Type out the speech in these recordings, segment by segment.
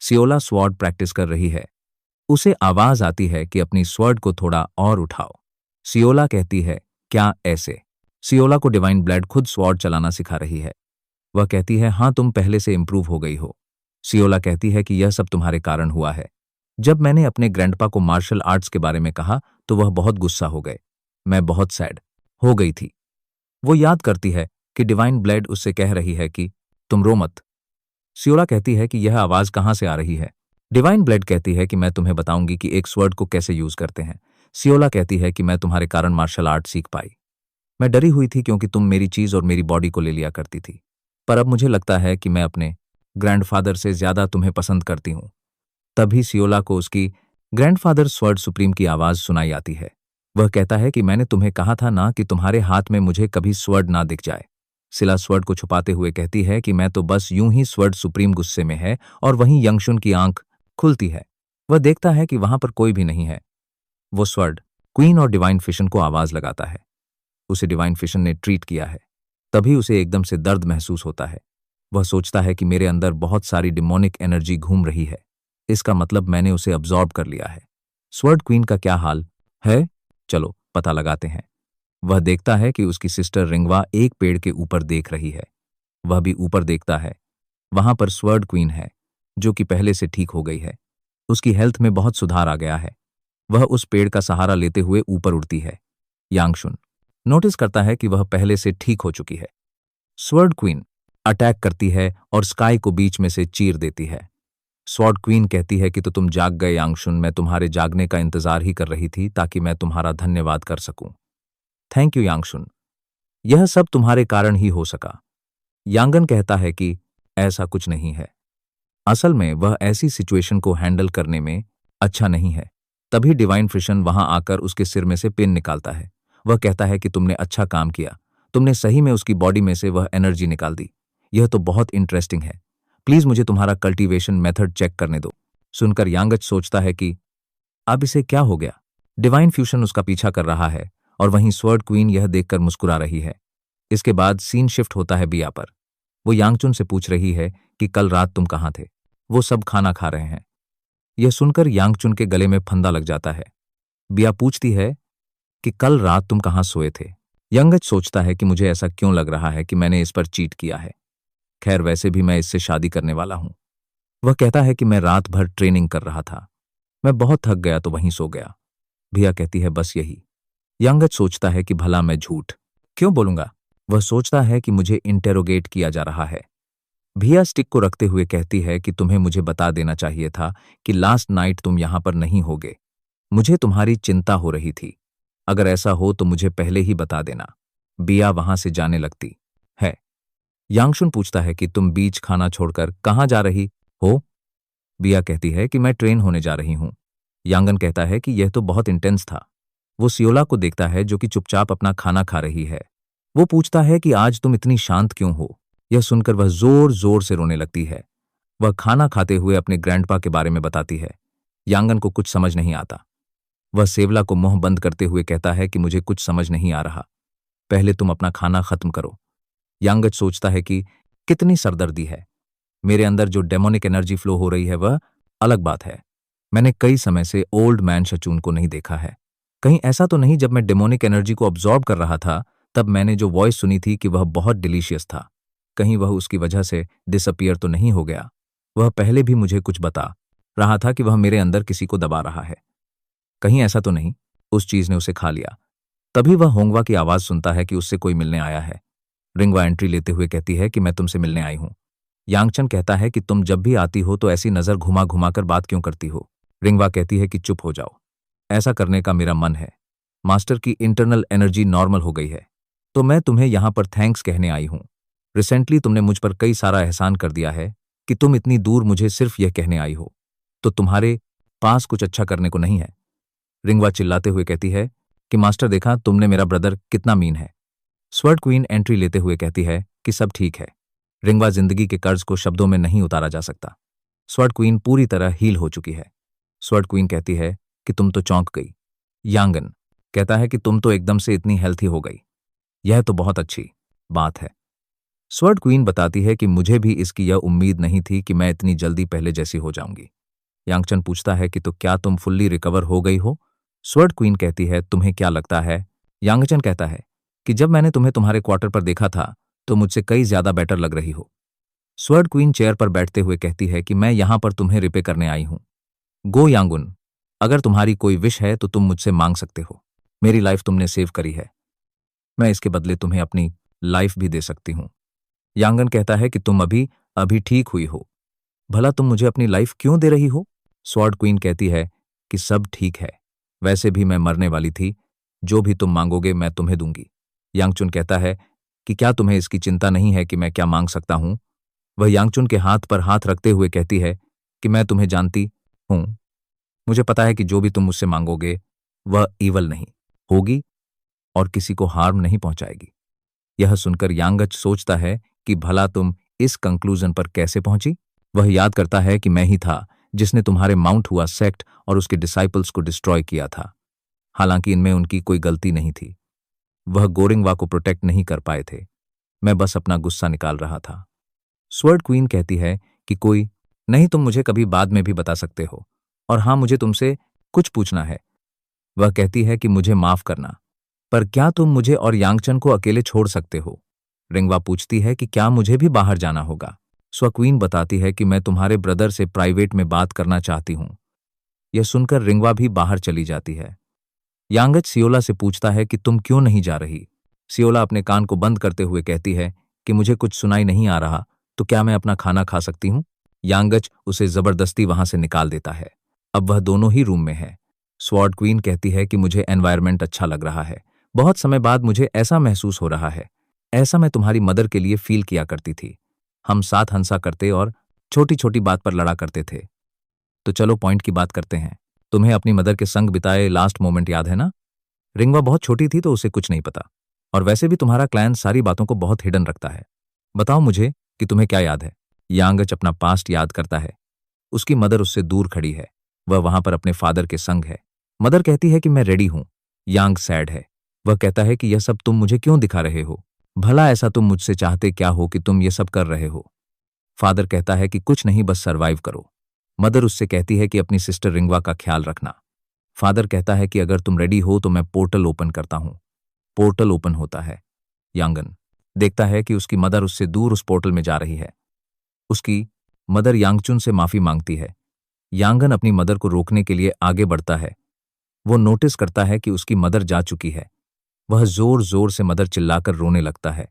Siyola sword practice कर रही है। उसे आवाज आती है कि अपनी स्वॉर्ड को थोड़ा और उठाओ। सियोला कहती है, क्या ऐसे? सियोला को डिवाइन ब्लड खुद स्वॉर्ड चलाना सिखा रही है। वह कहती है, हाँ, तुम पहले से इंप्रूव हो गई हो। सियोला कहती है कि यह सब तुम्हारे कारण हुआ है। जब मैंने अपने ग्रैंडपा को मार्शल आर्ट्स के बारे में कहा तो वह बहुत गुस्सा हो गए। मैं बहुत सैड हो गई थी। वो याद करती है कि डिवाइन ब्लड उससे कह रही है कि तुम रो मत। सियोला कहती है कि यह आवाज कहां से आ रही है। डिवाइन ब्लड कहती है कि मैं तुम्हें बताऊंगी कि एक स्वर्ड को कैसे यूज करते हैं। सियोला कहती है कि मैं तुम्हारे कारण मार्शल आर्ट सीख पाई। मैं डरी हुई थी क्योंकि तुम मेरी चीज और मेरी बॉडी को ले लिया करती थी, पर अब मुझे लगता है कि मैं अपने ग्रैंडफादर से ज्यादा तुम्हें पसंद करती हूँ। तभी सियोला को उसकी ग्रैंडफादर स्वर्ड सुप्रीम की आवाज सुनाई आती है। वह कहता है कि मैंने तुम्हें कहा था ना कि तुम्हारे हाथ में मुझे कभी स्वर्ड ना दिख जाए। सिला स्वर्ड को छुपाते हुए कहती है कि मैं तो बस यूं ही स्वर्ड सुप्रीम गुस्से में है। और वहीं यंगशुन की आंख खुलती है। वह देखता है कि वहां पर कोई भी नहीं है। वो स्वर्ड क्वीन और डिवाइन फिशन को आवाज लगाता है। उसे डिवाइन फिशन ने ट्रीट किया है। तभी उसे एकदम से दर्द महसूस होता है। वह सोचता है कि मेरे अंदर बहुत सारी डिमोनिक एनर्जी घूम रही है। इसका मतलब मैंने उसे अब्जॉर्ब कर लिया है। स्वर्ड क्वीन का क्या हाल है? चलो पता लगाते हैं। वह देखता है कि उसकी सिस्टर रिंगवा एक पेड़ के ऊपर देख रही है। वह भी ऊपर देखता है। वहां पर स्वर्ड क्वीन है, जो कि पहले से ठीक हो गई है। उसकी हेल्थ में बहुत सुधार आ गया है। वह उस पेड़ का सहारा लेते हुए ऊपर उड़ती है। यांगशुन नोटिस करता है कि वह पहले से ठीक हो चुकी है। स्वर्ड क्वीन अटैक करती है और स्काई को बीच में से चीर देती है। स्वॉर्ड क्वीन कहती है कि तो तुम जाग गए यांगशुन, मैं तुम्हारे जागने का इंतजार ही कर रही थी ताकि मैं तुम्हारा धन्यवाद कर सकूं। थैंक यू यांगशुन, यह सब तुम्हारे कारण ही हो सका। यांगन कहता है कि ऐसा कुछ नहीं है। असल में वह ऐसी सिचुएशन को हैंडल करने में अच्छा नहीं है। तभी डिवाइन फिशन वहां आकर उसके सिर में से पिन निकालता है। वह कहता है कि तुमने अच्छा काम किया। तुमने सही में उसकी बॉडी में से वह एनर्जी निकाल दी। यह तो बहुत इंटरेस्टिंग है। प्लीज मुझे तुम्हारा कल्टीवेशन मेथड चेक करने दो। सुनकर यांगच सोचता है कि अब इसे क्या हो गया। डिवाइन फ्यूशन उसका पीछा कर रहा है और वहीं स्वर्ड क्वीन यह देखकर मुस्कुरा रही है। इसके बाद सीन शिफ्ट होता है बिया पर। वो यांगचुन से पूछ रही है कि कल रात तुम कहाँ थे। वो सब खाना खा रहे हैं। यह सुनकर यांगचुन के गले में फंदा लग जाता है। बिया पूछती है कि कल रात तुम कहाँ सोए थे। यंगच सोचता है कि मुझे ऐसा क्यों लग रहा है कि मैंने इस पर चीट किया है। खैर, वैसे भी मैं इससे शादी करने वाला हूं। वह कहता है कि मैं रात भर ट्रेनिंग कर रहा था। मैं बहुत थक गया तो वहीं सो गया। भिया कहती है बस यही। यंगच सोचता है कि भला मैं झूठ क्यों बोलूंगा। वह सोचता है कि मुझे इंटेरोगेट किया जा रहा है। भिया स्टिक को रखते हुए कहती है कि तुम्हें मुझे बता देना चाहिए था कि लास्ट नाइट तुम यहां पर नहीं होगे। मुझे तुम्हारी चिंता हो रही थी। अगर ऐसा हो तो मुझे पहले ही बता देना। बिया वहां से जाने लगती है। यांगशुन पूछता है कि तुम बीच खाना छोड़कर कहां जा रही हो। बिया कहती है कि मैं ट्रेन होने जा रही हूं। यांगन कहता है कि यह तो बहुत इंटेंस था। वो सियोला को देखता है जो कि चुपचाप अपना खाना खा रही है। वो पूछता है कि आज तुम इतनी शांत क्यों हो। यह सुनकर वह जोर जोर से रोने लगती है। वह खाना खाते हुए अपने ग्रैंडपा के बारे में बताती है। यांगन को कुछ समझ नहीं आता। वह सेवला को मुंह बंद करते हुए कहता है कि मुझे कुछ समझ नहीं आ रहा। पहले तुम अपना खाना खत्म करो। यांगच सोचता है कि कितनी सरदर्दी है। मेरे अंदर जो डेमोनिक एनर्जी फ्लो हो रही है वह अलग बात है। मैंने कई समय से ओल्ड मैन शचून को नहीं देखा है। कहीं ऐसा तो नहीं जब मैं डेमोनिक एनर्जी को ऑब्जॉर्ब कर रहा था तब मैंने जो वॉइस सुनी थी कि वह बहुत डिलीशियस था। कहीं वह उसकी वजह से डिसअपियर तो नहीं हो गया। वह पहले भी मुझे कुछ बता रहा था कि वह मेरे अंदर किसी को दबा रहा है। कहीं ऐसा तो नहीं उस चीज ने उसे खा लिया। तभी वह होंगवा की आवाज सुनता है कि उससे कोई मिलने आया है। रिंगवा एंट्री लेते हुए कहती है कि मैं तुमसे मिलने आई हूं। यांगचन कहता है कि तुम जब भी आती हो तो ऐसी नजर घुमा घुमा कर बात क्यों करती हो। रिंगवा कहती है कि चुप हो जाओ। ऐसा करने का मेरा मन है। मास्टर की इंटरनल एनर्जी नॉर्मल हो गई है तो मैं तुम्हें यहां पर थैंक्स कहने आई हूं। रिसेंटली तुमने मुझ पर कई सारा एहसान कर दिया है कि तुम इतनी दूर मुझे सिर्फ यह कहने आई हो। तो तुम्हारे पास कुछ अच्छा करने को नहीं है। रिंगवा चिल्लाते हुए कहती है कि मास्टर, देखा तुमने मेरा ब्रदर कितना मीन है। स्वर्ड क्वीन एंट्री लेते हुए कहती है कि सब ठीक है। रिंगवा जिंदगी के कर्ज को शब्दों में नहीं उतारा जा सकता। स्वर्ड क्वीन पूरी तरह हील हो चुकी है। स्वर्ड क्वीन कहती है कि तुम तो चौंक गई। यांगन कहता है कि तुम तो एकदम से इतनी हेल्थी हो गई। यह तो बहुत अच्छी बात है। स्वर्ड क्वीन बताती है कि मुझे भी इसकी यह उम्मीद नहीं थी कि मैं इतनी जल्दी पहले जैसी हो जाऊंगी। यांगचन पूछता है कि तो क्या तुम फुल्ली रिकवर हो गई हो? स्वर्ड क्वीन कहती है, तुम्हें क्या लगता है? यांगचन कहता है कि जब मैंने तुम्हें तुम्हारे क्वार्टर पर देखा था तो मुझसे कई ज्यादा बेटर लग रही हो। स्वर्ड क्वीन चेयर पर बैठते हुए कहती है कि मैं यहां पर तुम्हें रिपे करने आई हूं। गो यांगुन, अगर तुम्हारी कोई विश है तो तुम मुझसे मांग सकते हो। मेरी लाइफ तुमने सेव करी है, मैं इसके बदले तुम्हें अपनी लाइफ भी दे सकती हूं। यांगन कहता है कि तुम अभी अभी ठीक हुई हो, भला तुम मुझे अपनी लाइफ क्यों दे रही हो? स्वॉर्ड क्वीन कहती है कि सब ठीक है, वैसे भी मैं मरने वाली थी, जो भी तुम मांगोगे मैं तुम्हें दूंगी। यांगचुन कहता है कि क्या तुम्हें इसकी चिंता नहीं है कि मैं क्या मांग सकता हूं? वह यांगचुन के हाथ पर हाथ रखते हुए कहती है कि मैं तुम्हें जानती हूं, मुझे पता है कि जो भी तुम मुझसे मांगोगे वह ईवल नहीं होगी और किसी को हार्म नहीं पहुंचाएगी। यह सुनकर यांगच सोचता है कि भला तुम इस कंक्लूजन पर कैसे पहुंची? वह याद करता है कि मैं ही था जिसने तुम्हारे माउंट हुआ सेक्ट और उसके डिसाइपल्स को डिस्ट्रॉय किया था। हालांकि इनमें उनकी कोई गलती नहीं थी, वह गोरिंगवा को प्रोटेक्ट नहीं कर पाए थे, मैं बस अपना गुस्सा निकाल रहा था। स्वर्ड क्वीन कहती है कि कोई नहीं, तुम मुझे कभी बाद में भी बता सकते हो, और हाँ, मुझे तुमसे कुछ पूछना है। वह कहती है कि मुझे माफ करना, पर क्या तुम मुझे और यांगचन को अकेले छोड़ सकते हो? रिंगवा पूछती है कि क्या मुझे भी बाहर जाना होगा? क्वीन बताती है कि मैं तुम्हारे ब्रदर से प्राइवेट में बात करना चाहती हूं। यह सुनकर रिंगवा भी बाहर चली जाती है। यांगच सियोला से पूछता है कि तुम क्यों नहीं जा रही? सियोला अपने कान को बंद करते हुए कहती है कि मुझे कुछ सुनाई नहीं आ रहा, तो क्या मैं अपना खाना खा सकती हूं? यांगच उसे जबरदस्ती वहां से निकाल देता है। अब वह दोनों ही रूम में है। स्वॉर्ड क्वीन कहती है कि मुझे एनवायरनमेंट अच्छा लग रहा है, बहुत समय बाद मुझे ऐसा महसूस हो रहा है, ऐसा मैं तुम्हारी मदर के लिए फील किया करती थी। हम साथ हंसा करते और छोटी छोटी बात पर लड़ा करते थे। तो चलो पॉइंट की बात करते हैं। तुम्हें अपनी मदर के संग बिताए लास्ट मोमेंट याद है ना? रिंगवा बहुत छोटी थी तो उसे कुछ नहीं पता, और वैसे भी तुम्हारा क्लैन सारी बातों को बहुत हिडन रखता है। बताओ मुझे कि तुम्हें क्या याद है? यांगच अपना पास्ट याद करता है। उसकी मदर उससे दूर खड़ी है, वह वहां पर अपने फादर के संग है। मदर कहती है कि मैं रेडी हूं। यांग सैड है, वह कहता है कि यह सब तुम मुझे क्यों दिखा रहे हो? भला ऐसा तुम मुझसे चाहते क्या हो कि तुम ये सब कर रहे हो? फादर कहता है कि कुछ नहीं, बस सर्वाइव करो। मदर उससे कहती है कि अपनी सिस्टर रिंगवा का ख्याल रखना। फादर कहता है कि अगर तुम रेडी हो तो मैं पोर्टल ओपन करता हूं। पोर्टल ओपन होता है। यांगन देखता है कि उसकी मदर उससे दूर उस पोर्टल में जा रही है। उसकी मदर यांगचुन से माफी मांगती है। यांगन अपनी मदर को रोकने के लिए आगे बढ़ता है। वो नोटिस करता है कि उसकी मदर जा चुकी है। वह जोर जोर से मदर चिल्लाकर रोने लगता है।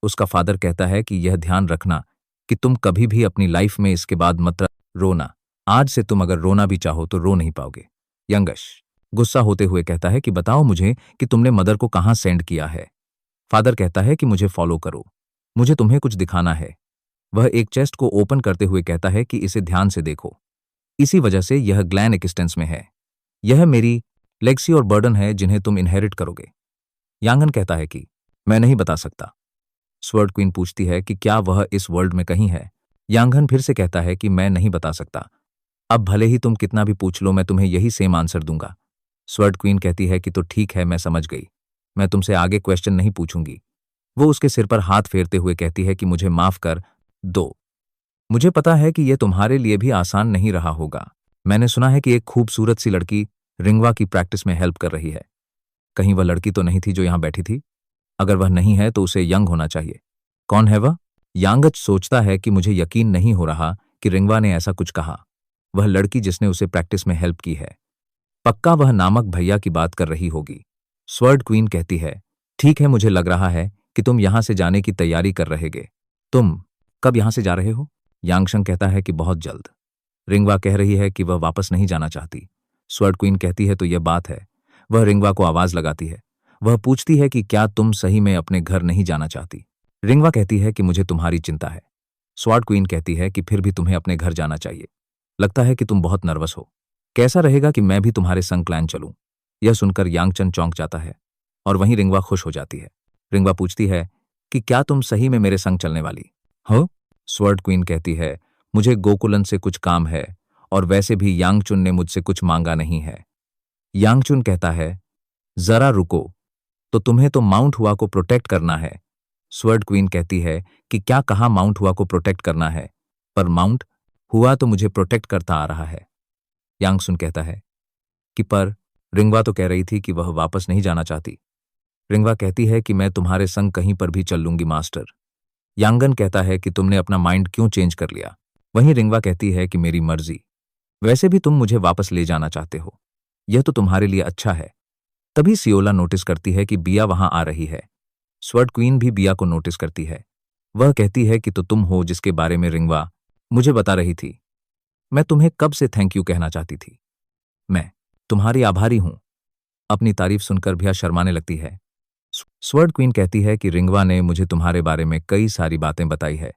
उसका फादर कहता है कि यह ध्यान रखना कि तुम कभी भी अपनी लाइफ में इसके बाद मत रोना। आज से तुम अगर रोना भी चाहो तो रो नहीं पाओगे। यंगश गुस्सा होते हुए कहता है कि बताओ मुझे कि तुमने मदर को कहां सेंड किया है। फादर कहता है कि मुझे फॉलो करो, मुझे तुम्हें कुछ दिखाना है। वह एक चेस्ट को ओपन करते हुए कहता है कि इसे ध्यान से देखो, इसी वजह से यह ग्लैन एक्सटेंस में है। यह मेरी लेगसी और बर्डन है जिन्हें तुम इनहेरिट करोगे। यांगन कहता है कि मैं नहीं बता सकता। स्वर्ड क्वीन पूछती है कि क्या वह इस वर्ल्ड में कहीं है? यांगन फिर से कहता है कि मैं नहीं बता सकता। अब भले ही तुम कितना भी पूछ लो, मैं तुम्हें यही सेम आंसर दूंगा। स्वर्ड क्वीन कहती है कि तो ठीक है, मैं समझ गई, मैं तुमसे आगे क्वेश्चन नहीं पूछूंगी। वो उसके सिर पर हाथ फेरते हुए कहती है कि मुझे माफ कर दो। मुझे पता है कि यह तुम्हारे लिए भी आसान नहीं रहा होगा। मैंने सुना है कि एक खूबसूरत सी लड़की रिंगवा की प्रैक्टिस में हेल्प कर रही है। कहीं वह लड़की तो नहीं थी जो यहां बैठी थी? अगर वह नहीं है तो उसे यंग होना चाहिए। कौन है वह? यांगच सोचता है कि मुझे यकीन नहीं हो रहा कि रिंगवा ने ऐसा कुछ कहा। वह लड़की जिसने उसे प्रैक्टिस में हेल्प की है, पक्का वह नामक भैया की बात कर रही होगी। स्वर्ड क्वीन कहती है, ठीक है, मुझे लग रहा है कि तुम यहां से जाने की तैयारी कर रहेगे। तुम कब यहां से जा रहे हो? यांगशंग कहता है कि बहुत जल्द। रिंगवा कह रही है कि वह वापस नहीं जाना चाहती। स्वर्ड क्वीन कहती है तो यह बात है। वह रिंगवा को आवाज लगाती है। वह पूछती है कि क्या तुम सही में अपने घर नहीं जाना चाहती? रिंगवा कहती है कि मुझे तुम्हारी चिंता है। स्वॉर्ड क्वीन कहती है कि फिर भी तुम्हें अपने घर जाना चाहिए। लगता है कि तुम बहुत नर्वस हो। कैसा रहेगा कि मैं भी तुम्हारे संग क्लैन चलूं? यह सुनकर यांगचन चौंक जाता है और वहीं रिंगवा खुश हो जाती है। रिंगवा पूछती है कि क्या तुम सही में मेरे संग चलने वाली हो? स्वर्ड क्वीन कहती है, मुझे गोकुलन से कुछ काम है, और वैसे भी यांगचुन ने मुझसे कुछ मांगा नहीं है। यांगचुन कहता है, जरा रुको, तो तुम्हें तो माउंट हुआ को प्रोटेक्ट करना है, स्वर्ड क्वीन कहती है कि क्या कहा माउंट हुआ को प्रोटेक्ट करना है, पर माउंट हुआ तो मुझे प्रोटेक्ट करता आ रहा है। यांग सुन कहता है कि पर रिंगवा तो कह रही थी कि वह वापस नहीं जाना चाहती। रिंगवा कहती है कि मैं तुम्हारे संग कहीं पर भी चल लूंगी मास्टर। यांगन कहता है कि तुमने अपना माइंड क्यों चेंज कर लिया। वहीं रिंगवा कहती है कि मेरी मर्जी, वैसे भी तुम मुझे वापस ले जाना चाहते हो, यह तो तुम्हारे लिए अच्छा है। तभी सियोला नोटिस करती है कि बिया वहां आ रही है। स्वर्ड क्वीन भी बिया को नोटिस करती है। वह कहती है कि तो तुम हो जिसके बारे में रिंगवा मुझे बता रही थी। मैं तुम्हें कब से थैंक यू कहना चाहती थी। मैं तुम्हारी आभारी हूं। अपनी तारीफ सुनकर बिया शर्माने लगती है। स्वर्ड क्वीन कहती है कि रिंगवा ने मुझे तुम्हारे बारे में कई सारी बातें बताई है।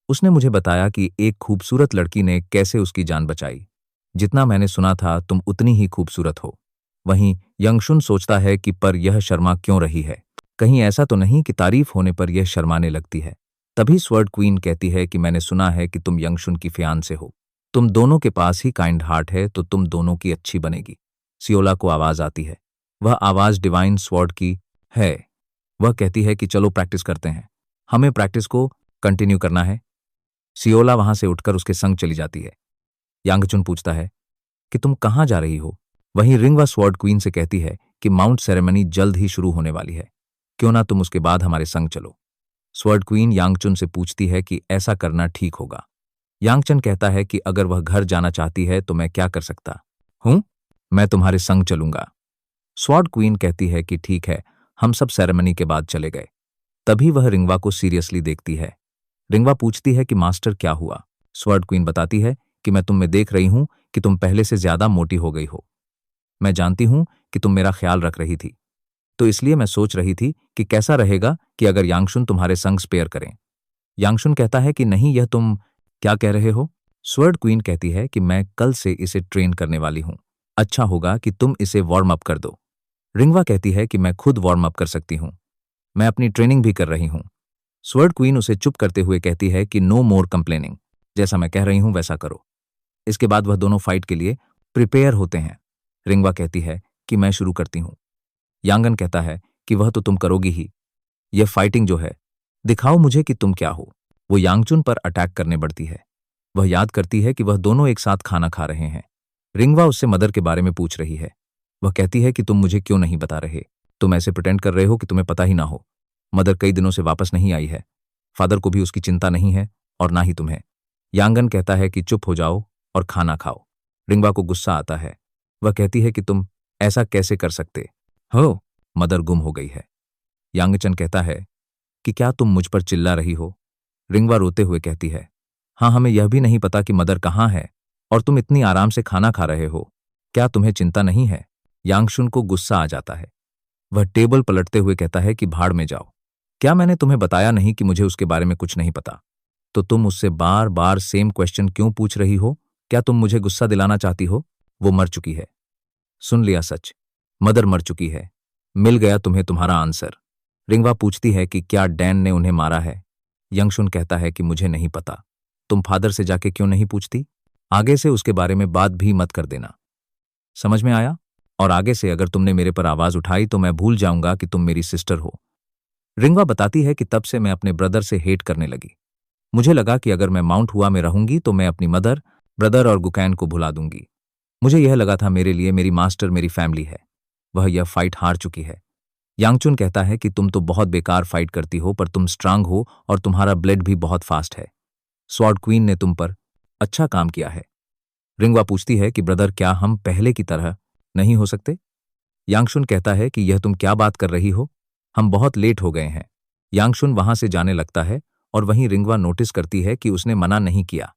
उसने मुझे बताया कि एक खूबसूरत लड़की ने कैसे उसकी जान बचाई। जितना मैंने सुना था तुम उतनी ही खूबसूरत हो। वहीं यंगशुन सोचता है कि पर यह शर्मा क्यों रही है, कहीं ऐसा तो नहीं कि तारीफ होने पर यह शर्माने लगती है। तभी स्वर्ड क्वीन कहती है कि मैंने सुना है कि तुम यंगशुन की फियांसे हो। तुम दोनों के पास ही काइंड हार्ट है तो तुम दोनों की अच्छी बनेगी। सियोला को आवाज आती है। वह आवाज डिवाइन स्वॉर्ड की है। वह कहती है कि चलो प्रैक्टिस करते हैं, हमें प्रैक्टिस को कंटिन्यू करना है। सियोला वहां से उठकर उसके संग चली जाती है। यांगचुन पूछता है कि तुम कहां जा रही हो। वहीं रिंगवा स्वॉर्ड क्वीन से कहती है कि माउंट सेरेमनी जल्द ही शुरू होने वाली है, क्यों ना तुम उसके बाद हमारे संग चलो। स्वॉर्ड क्वीन यांगचुन से पूछती है कि ऐसा करना ठीक होगा। यांगचन कहता है कि अगर वह घर जाना चाहती है तो मैं क्या कर सकता हूं, मैं तुम्हारे संग चलूंगा। स्वॉर्ड क्वीन कहती है कि ठीक है, हम सब सेरेमनी के बाद चले गए। तभी वह रिंगवा को सीरियसली देखती है। रिंगवा पूछती है कि मास्टर क्या हुआ। स्वॉर्ड क्वीन बताती है कि मैं तुम में देख रही हूं कि तुम पहले से ज्यादा मोटी हो गई हो। मैं जानती हूं कि तुम मेरा ख्याल रख रही थी, तो इसलिए मैं सोच रही थी कि कैसा रहेगा कि अगर यांगशुन तुम्हारे संग स्पेयर करें। यांगशुन कहता है कि नहीं, यह तुम क्या कह रहे हो। स्वर्ड क्वीन कहती है कि मैं कल से इसे ट्रेन करने वाली हूं, अच्छा होगा कि तुम इसे वार्म अप कर दो। रिंगवा कहती है कि मैं खुद वार्म अप कर सकती हूं, मैं अपनी ट्रेनिंग भी कर रही हूं। स्वर्ड क्वीन उसे चुप करते हुए कहती है कि नो मोर कंप्लेनिंग, जैसा मैं कह रही हूं वैसा करो। इसके बाद वह दोनों फाइट के लिए प्रिपेयर होते हैं। रिंगवा कहती है कि मैं शुरू करती हूं। यांगन कहता है कि वह तो तुम करोगी ही, यह फाइटिंग जो है, दिखाओ मुझे कि तुम क्या हो। वो यांगचुन पर अटैक करने बढ़ती है। वह याद करती है कि वह दोनों एक साथ खाना खा रहे हैं। रिंगवा उससे मदर के बारे में पूछ रही है। वह कहती है कि तुम मुझे क्यों नहीं बता रहे, तुम ऐसे प्रिटेंड कर रहे हो कि तुम्हें पता ही ना हो। मदर कई दिनों से वापस नहीं आई है, फादर को भी उसकी चिंता नहीं है और ना ही तुम्हें। यांगन कहता है कि चुप हो जाओ और खाना खाओ। रिंगवा को गुस्सा आता है। वह कहती है कि तुम ऐसा कैसे कर सकते हो, मदर गुम हो गई है। यांगचन कहता है कि क्या तुम मुझ पर चिल्ला रही हो। रिंगवा रोते हुए कहती है, हाँ, हमें यह भी नहीं पता कि मदर कहाँ है और तुम इतनी आराम से खाना खा रहे हो, क्या तुम्हें चिंता नहीं है। यांगशुन को गुस्सा आ जाता है। वह टेबल पलटते हुए कहता है कि भाड़ में जाओ, क्या मैंने तुम्हें बताया नहीं कि मुझे उसके बारे में कुछ नहीं पता, तो तुम उससे बार बार सेम क्वेश्चन क्यों पूछ रही हो। क्या तुम मुझे गुस्सा दिलाना चाहती हो। वो मर चुकी है। सुन लिया सच, मदर मर चुकी है। मिल गया तुम्हें तुम्हारा आंसर। रिंगवा पूछती है कि क्या डैन ने उन्हें मारा है। यंगशुन कहता है कि मुझे नहीं पता, तुम फादर से जाके क्यों नहीं पूछती। आगे से उसके बारे में बात भी मत कर देना, समझ में आया। और आगे से अगर तुमने मेरे पर आवाज उठाई तो मैं भूल जाऊंगा कि तुम मेरी सिस्टर हो। रिंगवा बताती है कि तब से मैं अपने ब्रदर से हेट करने लगी। मुझे लगा कि अगर मैं माउंट हुआ में रहूंगी तो मैं अपनी मदर, ब्रदर और गुकैन को भुला दूंगी। मुझे यह लगा था मेरे लिए मेरी मास्टर मेरी फैमिली है। वह यह फाइट हार चुकी है। यांगचुन कहता है कि तुम तो बहुत बेकार फाइट करती हो, पर तुम स्ट्रांग हो और तुम्हारा ब्लड भी बहुत फास्ट है। स्वॉर्ड क्वीन ने तुम पर अच्छा काम किया है। रिंगवा पूछती है कि ब्रदर, क्या हम पहले की तरह नहीं हो सकते। यांगशुन कहता है कि यह तुम क्या बात कर रही हो, हम बहुत लेट हो गए हैं। यांगशुन वहां से जाने लगता है और वहीं रिंगवा नोटिस करती है कि उसने मना नहीं किया।